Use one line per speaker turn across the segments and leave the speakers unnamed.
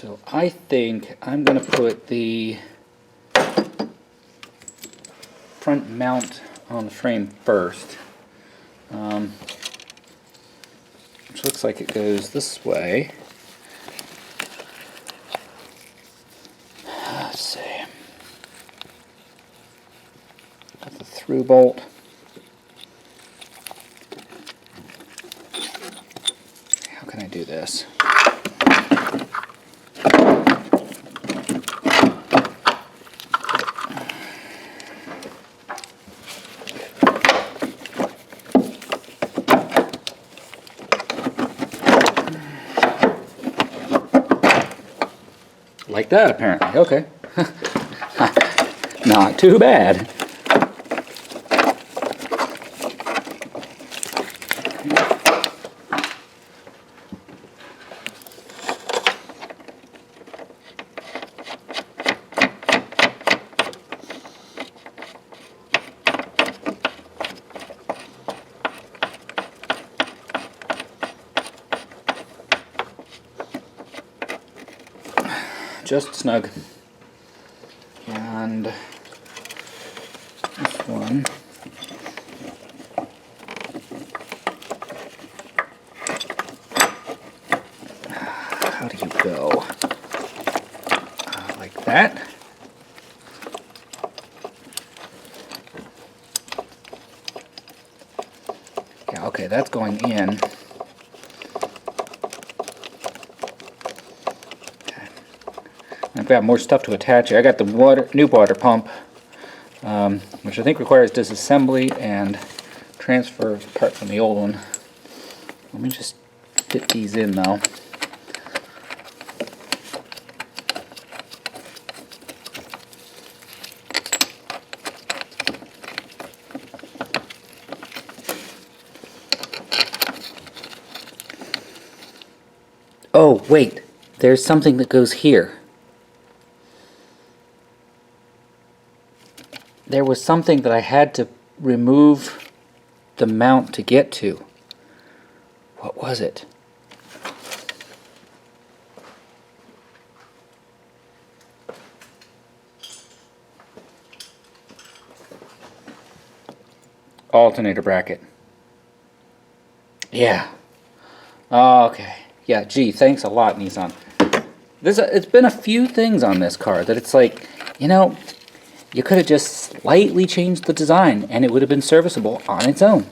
So I think I'm going to put the front mount on the frame first, which looks like it goes this way. Let's see. Got the through bolt. How can I do this? Like that, apparently. Okay. Not too bad. Just snug. And this one, how do you go? Like that. Yeah, okay, that's going in. I've got more stuff to attach here. I got the new water pump, which I think requires disassembly and transfer apart from the old one. Let me just fit these in though. Oh, wait, there's something that goes here. There was something that I had to remove the mount to get to. What was it? Alternator bracket. Yeah. Oh, okay. Yeah, gee, thanks a lot, Nissan. It's been a few things on this car that it's like, you know, you could have just slightly changed the design and it would have been serviceable on its own.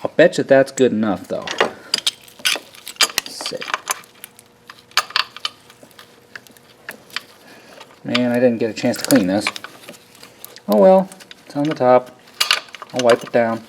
I'll bet you that's good enough though. Let's see. Man, I didn't get a chance to clean this. Oh well, it's on the top. I'll wipe it down.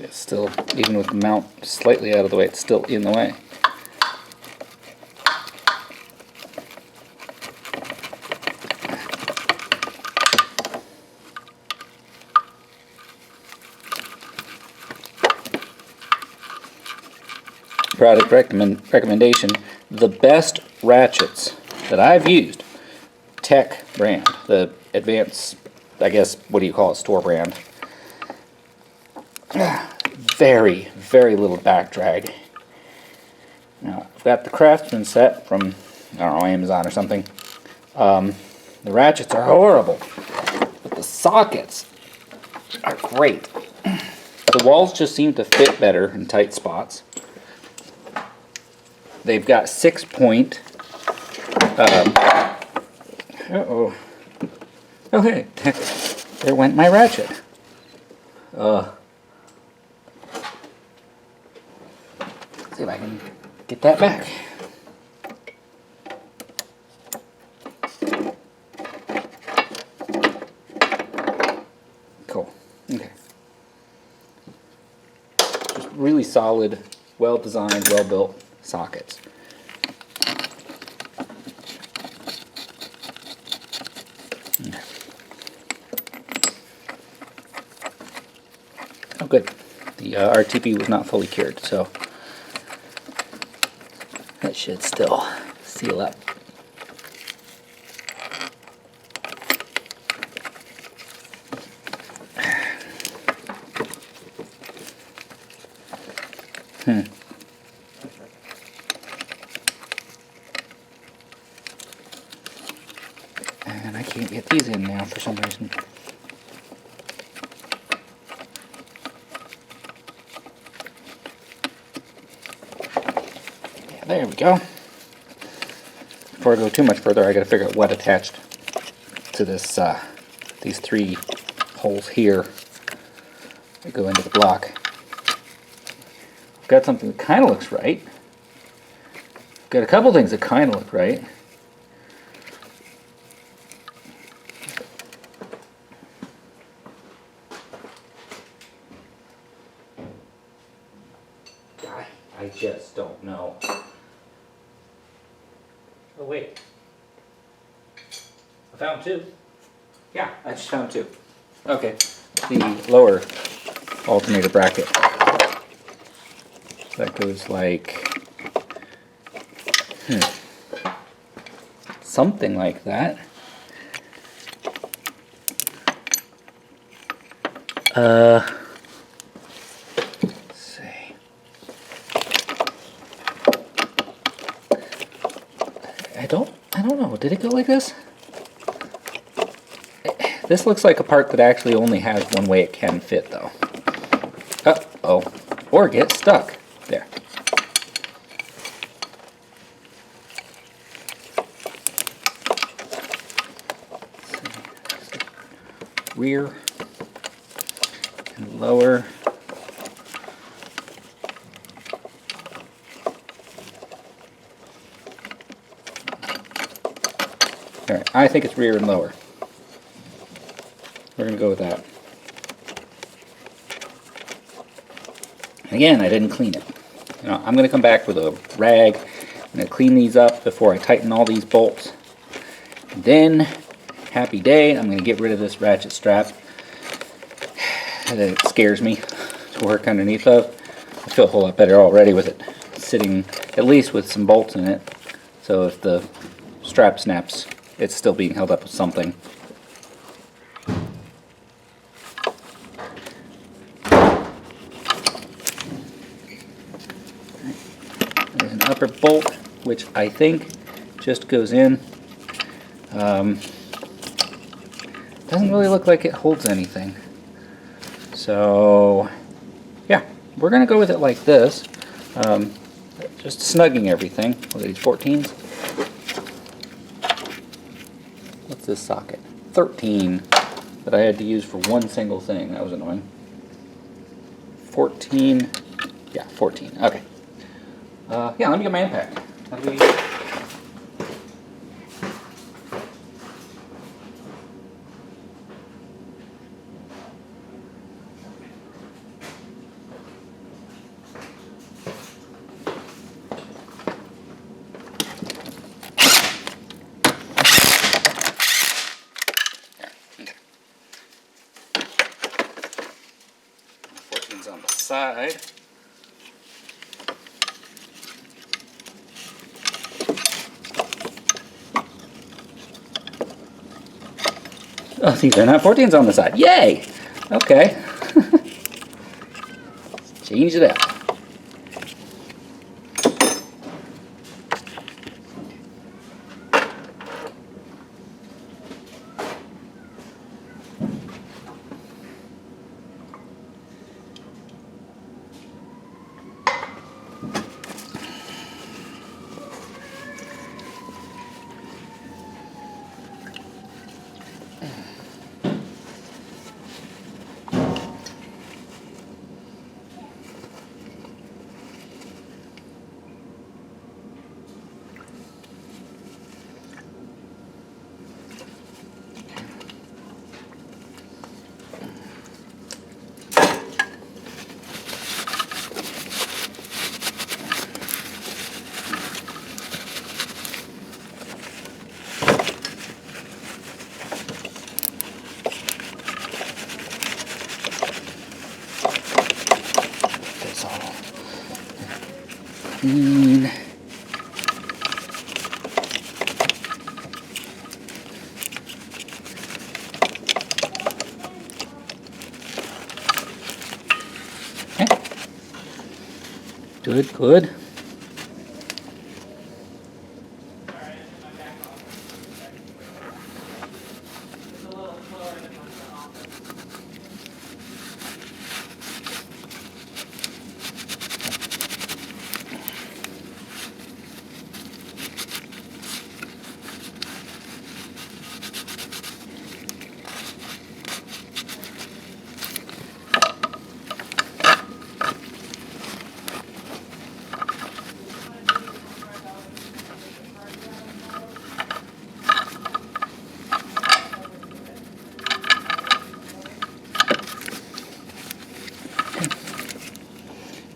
It's still, even with the mount slightly out of the way, it's still in the way. Product recommendation, the best ratchets that I've used, Tech brand, the advanced, I guess, what do you call it, store brand. Very, very little back drag. Now, I've got the Craftsman set from, I don't know, Amazon or something. The ratchets are horrible, but the sockets are great. The walls just seem to fit better in tight spots. They've got 6-point. Uh-oh. Oh, hey. There went my ratchet. See if I can get that back. Cool. Okay. Just really solid, well designed, well built. sockets. Oh good, the RTP was not fully cured, so that should still seal up. And I can't get these in now for some reason. Yeah, there we go. Before I go too much further, I gotta figure out what attached to this, these 3 holes here that go into the block. I've got something that kind of looks right. Got a couple things that kind of look right. I just don't know. Oh wait. I found 2. Yeah, I just found 2. Okay. The lower alternator bracket. That goes like something like that. Let's see. I don't know. Did it go like this? This looks like a part that actually only has one way it can fit, though. Uh-oh. Or get stuck. There. Rear and lower. Alright, I think it's rear and lower. We're going to go with that. Again, I didn't clean it. You know, I'm going to come back with a rag. I'm going to clean these up before I tighten all these bolts. And then, happy day, I'm going to get rid of this ratchet strap that it scares me to work underneath of. I feel a whole lot better already with it sitting at least with some bolts in it. So if the strap snaps, it's still being held up with something. There's an upper bolt, which I think just goes in. Doesn't really look like it holds anything. So, yeah, we're going to go with it like this. Just snugging everything. What are these, 14s? What's this socket? 13 that I had to use for one single thing. That was annoying. 14. Yeah, 14. Okay. Yeah, let me get my impact. On the side. Oh, these are not 14s on the side. Yay! Okay. Change it up. clean. Okay. Good, good.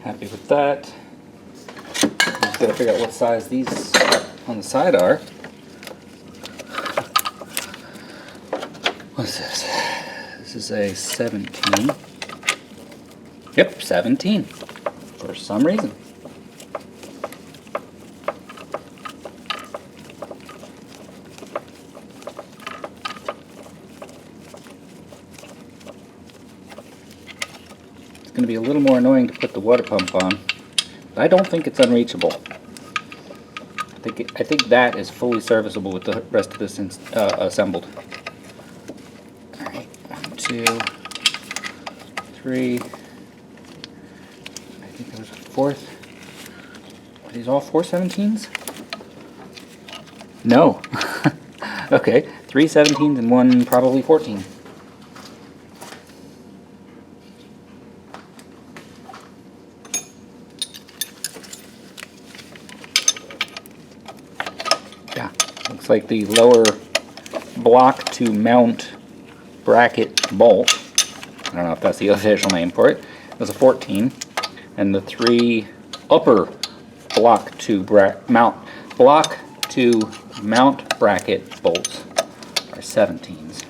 Happy with that. Just gotta figure out what size these on the side are. What's this? This is a 17. Yep, 17. For some reason. It's going to be a little more annoying to put the water pump on, but I don't think it's unreachable. I think that is fully serviceable with the rest of this assembled. All right, 1, 2, 3. I think there was a fourth. Are these all 4 17s? No. Okay, 3 17s and 1 probably 14. Yeah, looks like the lower block to mount bracket bolt, I don't know if that's the official name for it, was a 14, and the 3 upper block to mount bracket bolts are 17s.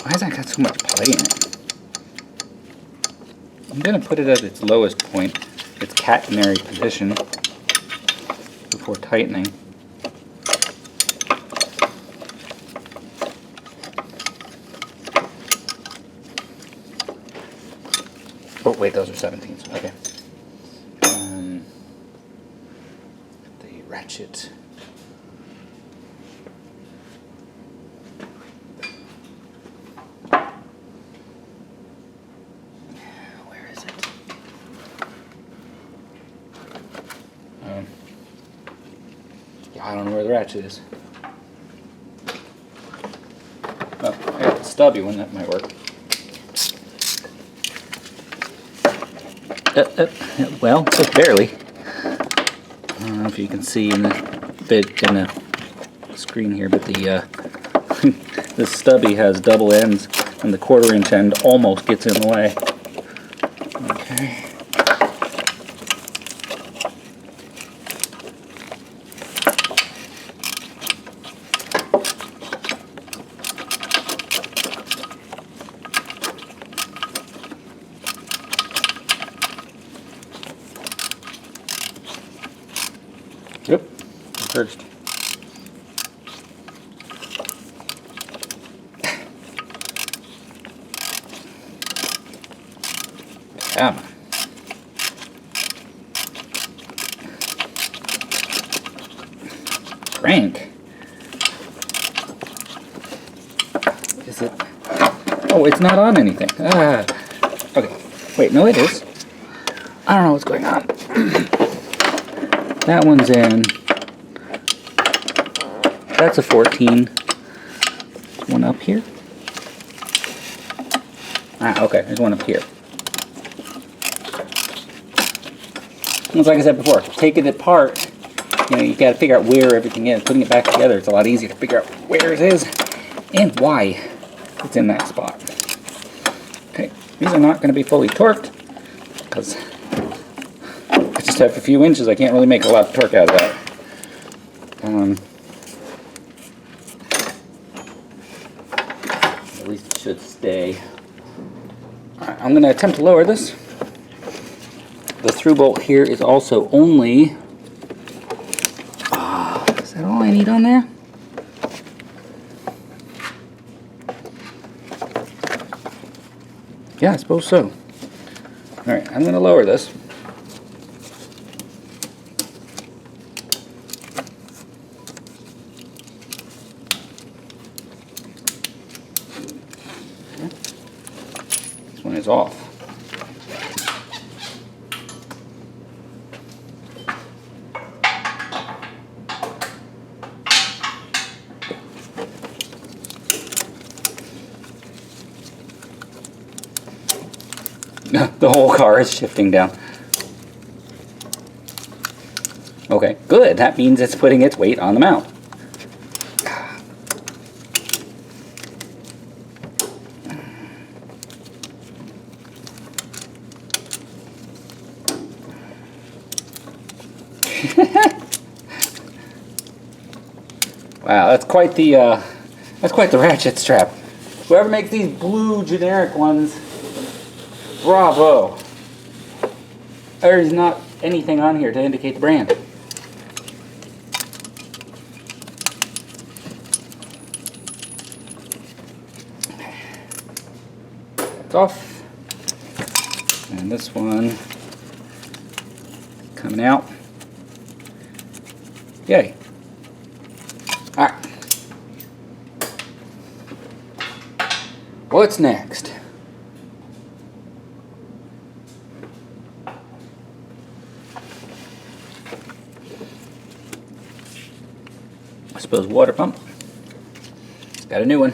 Why has that got so much play in it? I'm going to put it at its lowest point, its catenary position, before tightening. Oh wait, those are 17s. Okay. The ratchet. I don't know where the ratchet is. Oh, I got the stubby one, that might work. Well, just barely. I don't know if you can see in the screen here, but the the stubby has double ends, and the 1/4 inch end almost gets in the way. Okay. Yep, first. Come on. Crank. Is it? Oh, it's not on anything. Ah. Okay. Wait, no, it is. I don't know what's going on. That one's in. That's a 14. There's one up here. Ah, okay. There's one up here. It's like I said before, taking it apart, you got to figure out where everything is. Putting it back together, it's a lot easier to figure out where it is and why it's in that spot. Okay, These are not going to be fully torqued because I just have a few inches. I can't really make a lot of torque out of that. At least it should stay. Alright, I'm going to attempt to lower this. The through bolt here is also only... is that all I need on there? Yeah, I suppose so. Alright, I'm going to lower this. This one is off. The whole car is shifting down. Okay, good. That means it's putting its weight on the mount. Wow, that's quite the ratchet strap. Whoever makes these blue generic ones, bravo. There's not anything on here to indicate the brand. That's off. And this one coming out. Yay. Alright. What's next? I suppose water pump. Got a new one.